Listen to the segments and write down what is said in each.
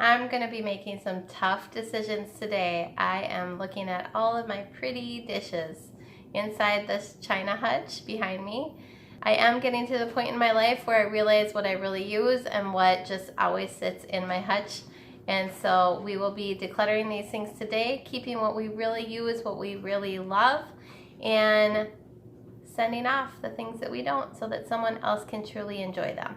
I'm going to be making some tough decisions today. I am looking at all of my pretty dishes inside this China Hutch behind me. I am getting to the point in my life where I realize what I really use and what just always sits in my hutch. And so we will be decluttering these things today, keeping what we really use, what we really love, and sending off the things that we don't so that someone else can truly enjoy them.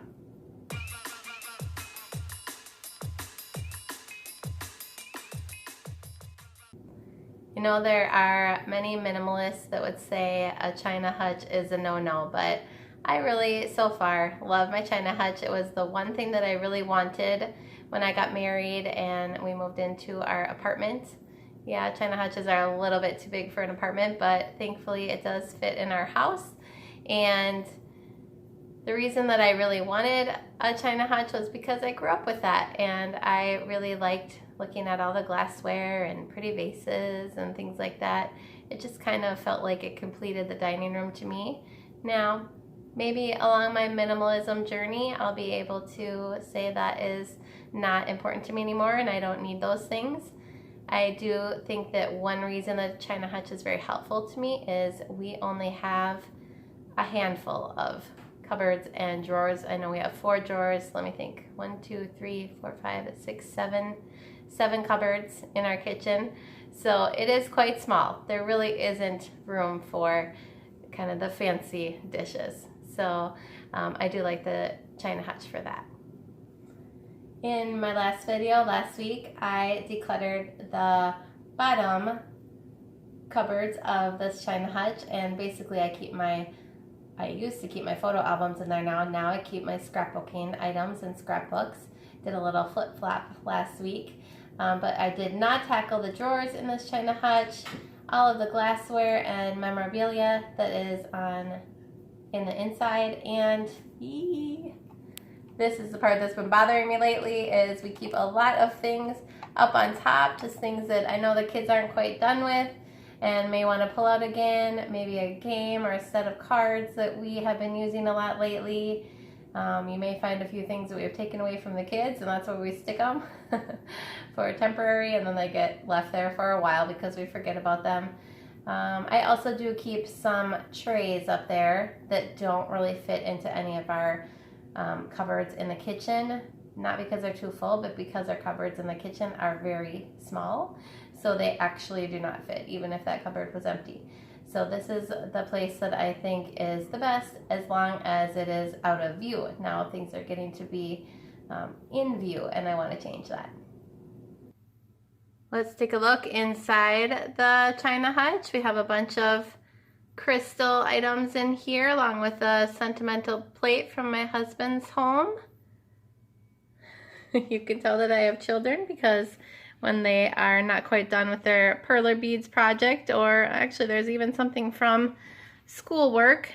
You know, there are many minimalists that would say a China Hutch is a no-no, but I really, so far, love my China Hutch. It was the one thing that I really wanted when I got married and we moved into our apartment. Yeah, China Hutches are a little bit too big for an apartment, but thankfully it does fit in our house. And the reason that I really wanted a China Hutch was because I grew up with that, and I really liked looking at all the glassware and pretty vases and things like that. It just kind of felt like it completed the dining room to me. Now, maybe along my minimalism journey, I'll be able to say that is not important to me anymore and I don't need those things. I do think that one reason that China Hutch is very helpful to me is we only have a handful of cupboards and drawers. I know we have 4 drawers. Let me think. 1, 2, 3, 4, 5, 6, 7 cupboards in our kitchen. So it is quite small. There really isn't room for kind of the fancy dishes. So I do like the China Hutch for that. In my last video last week, I decluttered the bottom cupboards of this China Hutch, and basically I used to keep my photo albums in there now I keep my scrapbooking items and scrapbooks. Did a little flip-flop last week, but I did not tackle the drawers in this China Hutch, all of the glassware and memorabilia that is in the inside, and this is the part that's been bothering me lately, is we keep a lot of things up on top, just things that I know the kids aren't quite done with and may want to pull out again, maybe a game or a set of cards that we have been using a lot lately. You may find a few things that we have taken away from the kids, and that's where we stick them for temporary, and then they get left there for a while because we forget about them. I also do keep some trays up there that don't really fit into any of our cupboards in the kitchen, not because they're too full, but because our cupboards in the kitchen are very small, so they actually do not fit even if that cupboard was empty. So this is the place that I think is the best as long as it is out of view. Now things are getting to be in view, and I want to change that. Let's take a look inside the China Hutch. We have a bunch of crystal items in here, along with a sentimental plate from my husband's home. You can tell that I have children because when they are not quite done with their perler beads project, or actually there's even something from schoolwork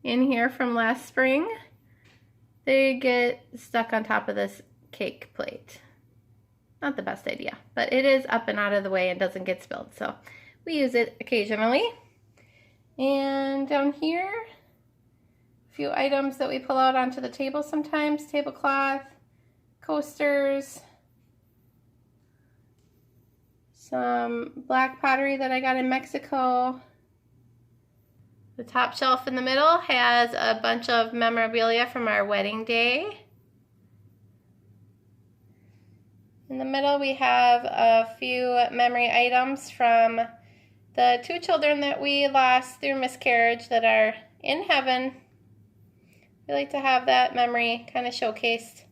in here from last spring, they get stuck on top of this cake plate. Not the best idea, but it is up and out of the way and doesn't get spilled, so we use it occasionally. And down here, a few items that we pull out onto the table sometimes: tablecloth, coasters, some black pottery that I got in Mexico. The top shelf in the middle has a bunch of memorabilia from our wedding day. In the middle we have a few memory items from the 2 children that we lost through miscarriage that are in heaven. We like to have that memory kind of showcased.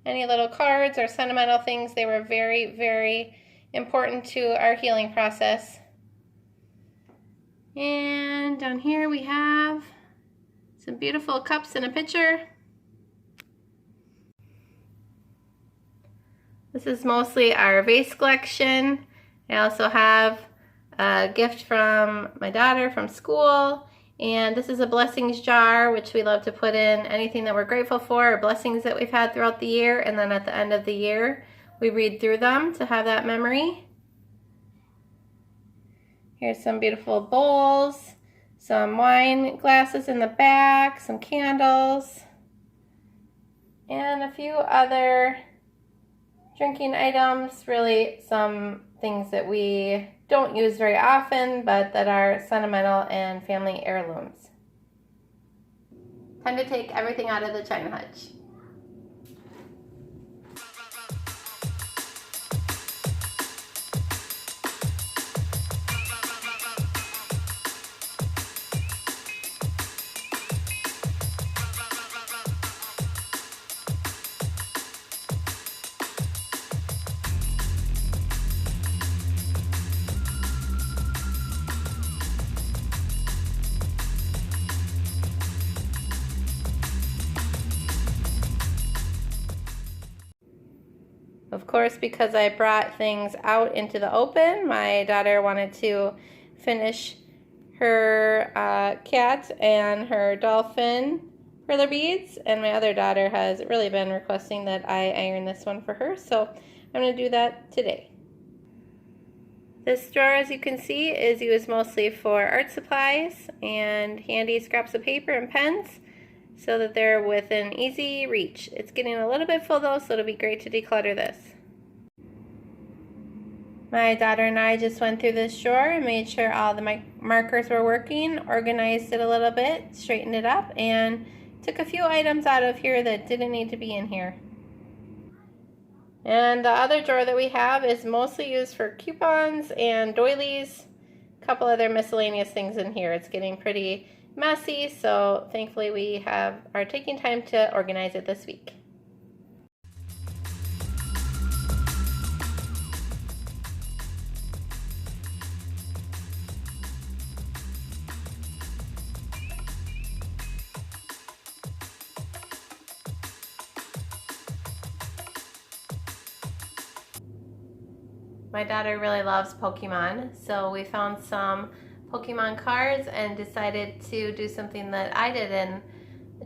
Any little cards or sentimental things, they were very, very important to our healing process. And down here we have some beautiful cups and a pitcher. This is mostly our vase collection. I also have a gift from my daughter from school, and this is a blessings jar, which we love to put in anything that we're grateful for or blessings that we've had throughout the year, and then at the end of the year we read through them to have that memory. Here's some beautiful bowls, some wine glasses in the back, some candles, and a few other drinking items, really some things that we don't use very often, but that are sentimental and family heirlooms. Time to take everything out of the china hutch. Of course, because I brought things out into the open, my daughter wanted to finish her cat and her dolphin perler beads, and my other daughter has really been requesting that I iron this one for her, so I'm going to do that today. This drawer, as you can see, is used mostly for art supplies and handy scraps of paper and pens, so that they're within easy reach. It's getting a little bit full though, so it'll be great to declutter this. My daughter and I just went through this drawer and made sure all the markers were working, organized it a little bit, straightened it up, and took a few items out of here that didn't need to be in here. And the other drawer that we have is mostly used for coupons and doilies, a couple other miscellaneous things in here. It's getting pretty messy, so thankfully we are taking time to organize it this week. My daughter really loves Pokemon, so we found some Pokemon cards and decided to do something that I did in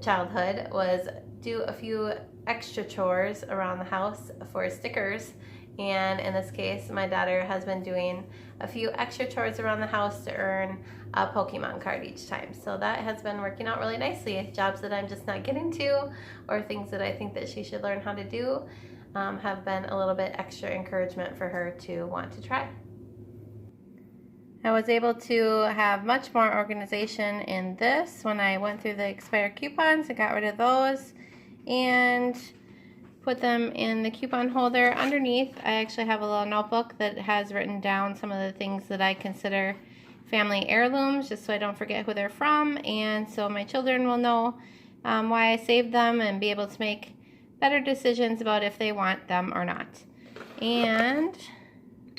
childhood, was do a few extra chores around the house for stickers. And in this case, my daughter has been doing a few extra chores around the house to earn a Pokemon card each time. So that has been working out really nicely. Jobs that I'm just not getting to, or things that I think that she should learn how to do, have been a little bit extra encouragement for her to want to try. I was able to have much more organization in this when I went through the expired coupons and got rid of those and put them in the coupon holder underneath. I actually have a little notebook that has written down some of the things that I consider family heirlooms, just so I don't forget who they're from, and so my children will know why I saved them and be able to make better decisions about if they want them or not. And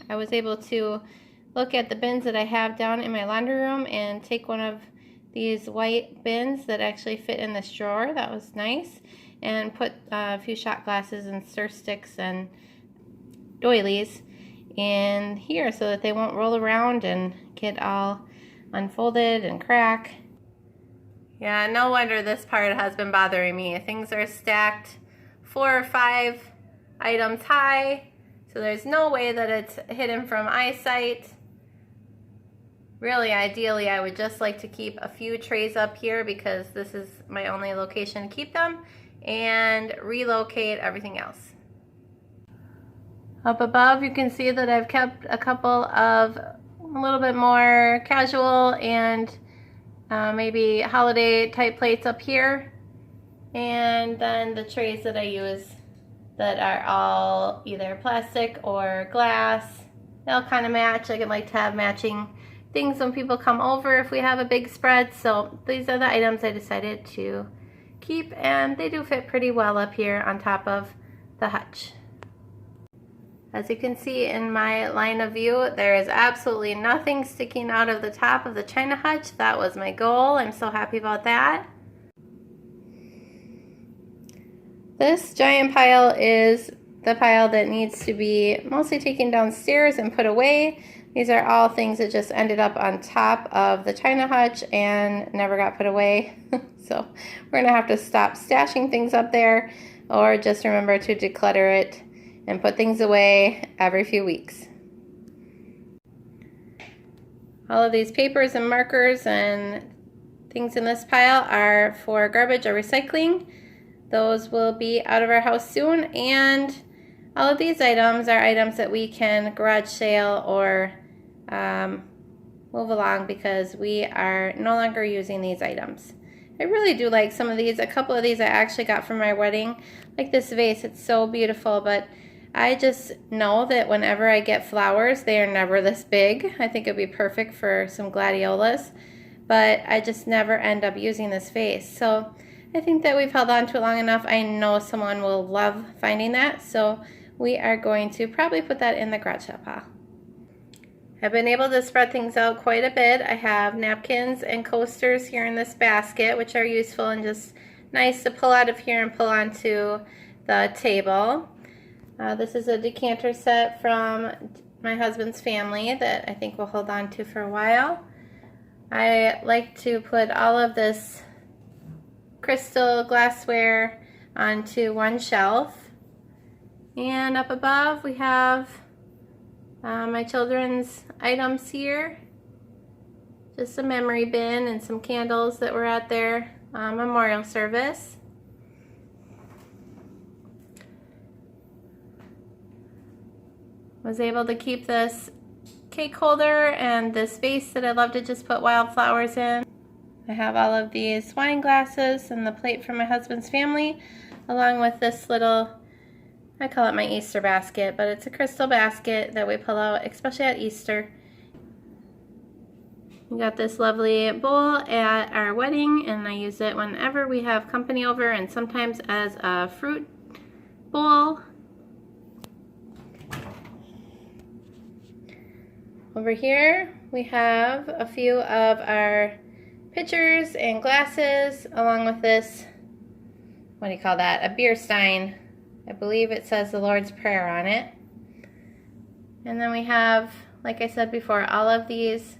I was able to look at the bins that I have down in my laundry room and take one of these white bins that actually fit in this drawer. That was nice. And put a few shot glasses and stir sticks and doilies in here so that they won't roll around and get all unfolded and crack. Yeah, no wonder this part has been bothering me. Things are stacked 4 or 5 items high, so there's no way that it's hidden from eyesight. Really, ideally, I would just like to keep a few trays up here because this is my only location to keep them, and relocate everything else. Up above, you can see that I've kept a couple of a little bit more casual and maybe holiday type plates up here. And then the trays that I use that are all either plastic or glass. They all kind of match. I like to have matching things when people come over if we have a big spread. So these are the items I decided to keep, and they do fit pretty well up here on top of the hutch. As you can see in my line of view, there is absolutely nothing sticking out of the top of the china hutch. That was my goal. I'm so happy about that. This giant pile is the pile that needs to be mostly taken downstairs and put away. These are all things that just ended up on top of the china hutch and never got put away. So we're gonna have to stop stashing things up there, or just remember to declutter it and put things away every few weeks. All of these papers and markers and things in this pile are for garbage or recycling. Those will be out of our house soon, and All of these items are items that we can garage sale or move along because we are no longer using these items. I really do like some of these. A couple of these I actually got from my wedding. Like this vase, it's so beautiful, but I just know that whenever I get flowers, they are never this big. I think it would be perfect for some gladiolas, but I just never end up using this vase. So I think that we've held on to it long enough. I know someone will love finding that, so we are going to probably put that in the garage sale pile. I've been able to spread things out quite a bit. I have napkins and coasters here in this basket, which are useful and just nice to pull out of here and pull onto the table. This is a decanter set from my husband's family that I think we'll hold on to for a while. I like to put all of this crystal glassware onto one shelf. And up above we have my children's items here. Just a memory bin and some candles that were at their memorial service. Was able to keep this cake holder and this vase that I love to just put wildflowers in. I have all of these wine glasses and the plate from my husband's family, along with this little, I call it my Easter basket, but it's a crystal basket that we pull out, especially at Easter. We got this lovely bowl at our wedding, and I use it whenever we have company over, and sometimes as a fruit bowl. Over here we have a few of our pitchers and glasses, along with this, what do you call that, a beer stein. I believe it says the Lord's Prayer on it. And then we have, like I said before, all of these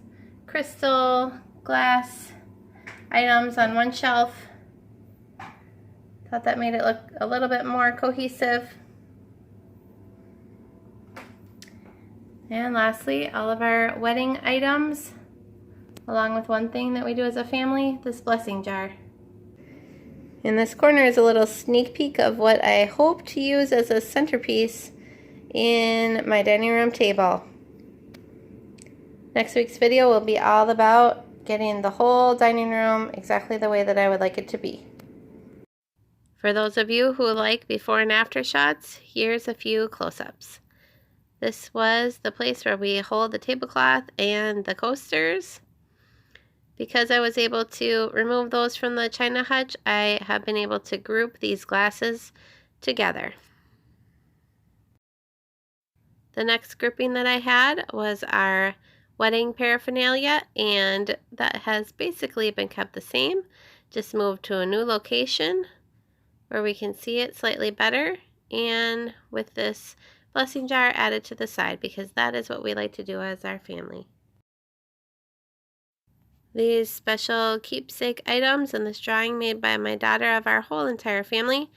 crystal glass items on one shelf. Thought that made it look a little bit more cohesive. And lastly, all of our wedding items, along with one thing that we do as a family, this blessing jar. In this corner is a little sneak peek of what I hope to use as a centerpiece in my dining room table. Next week's video will be all about getting the whole dining room exactly the way that I would like it to be. For those of you who like before and after shots, here's a few close-ups. This was the place where we hold the tablecloth and the coasters. Because I was able to remove those from the China Hutch, I have been able to group these glasses together. The next grouping that I had was our wedding paraphernalia, and that has basically been kept the same, just moved to a new location where we can see it slightly better, and with this blessing jar added to the side, because that is what we like to do as our family. These special keepsake items and this drawing made by my daughter of our whole entire family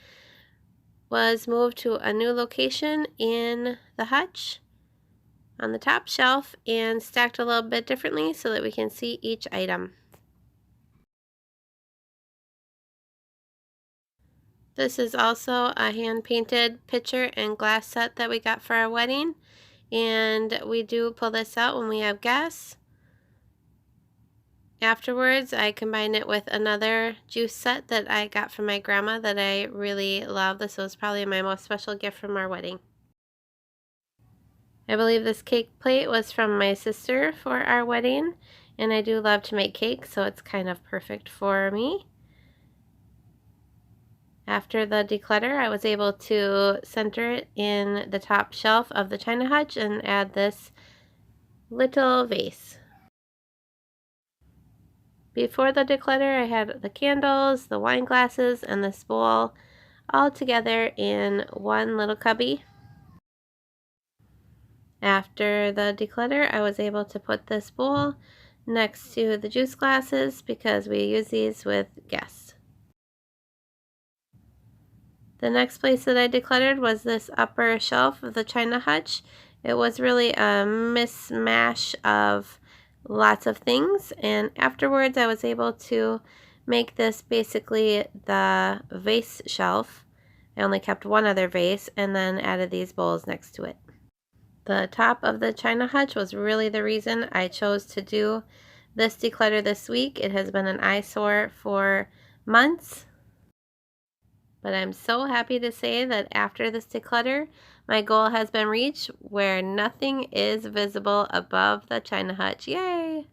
was moved to a new location in the hutch on the top shelf and stacked a little bit differently so that we can see each item. This is also a hand-painted pitcher and glass set that we got for our wedding, and we do pull this out when we have guests. Afterwards, I combine it with another juice set that I got from my grandma that I really love. This was probably my most special gift from our wedding. I believe this cake plate was from my sister for our wedding, and I do love to make cakes, so it's kind of perfect for me. After the declutter, I was able to center it in the top shelf of the China Hutch and add this little vase. Before the declutter, I had the candles, the wine glasses, and this bowl all together in one little cubby. After the declutter, I was able to put this bowl next to the juice glasses because we use these with guests. The next place that I decluttered was this upper shelf of the China Hutch. It was really a mismatch of lots of things, and afterwards I was able to make this basically the vase shelf I only kept one other vase and then added these bowls next to it. The top of the China Hutch was really the reason I chose to do this declutter this week. It has been an eyesore for months, but I'm so happy to say that after this declutter, my goal has been reached where nothing is visible above the China Hutch. Yay!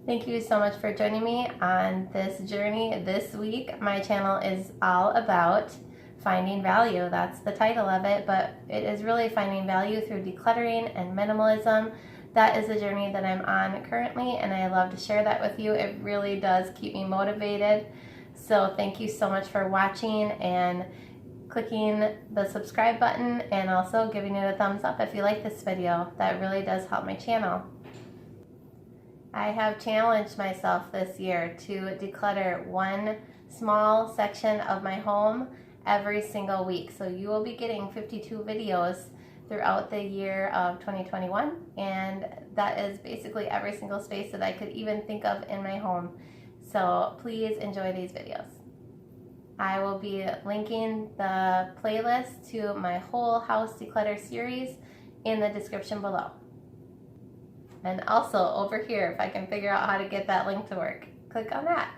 Thank you so much for joining me on this journey this week. My channel is all about finding value. That's the title of it, but it is really finding value through decluttering and minimalism. That is the journey that I'm on currently, and I love to share that with you. It really does keep me motivated. So thank you so much for watching and clicking the subscribe button, and also giving it a thumbs up if you like this video. That really does help my channel. I have challenged myself this year to declutter one small section of my home every single week. So you will be getting 52 videos throughout the year of 2021, and that is basically every single space that I could even think of in my home. So please enjoy these videos. I will be linking the playlist to my whole house declutter series in the description below. And also over here, if I can figure out how to get that link to work, click on that.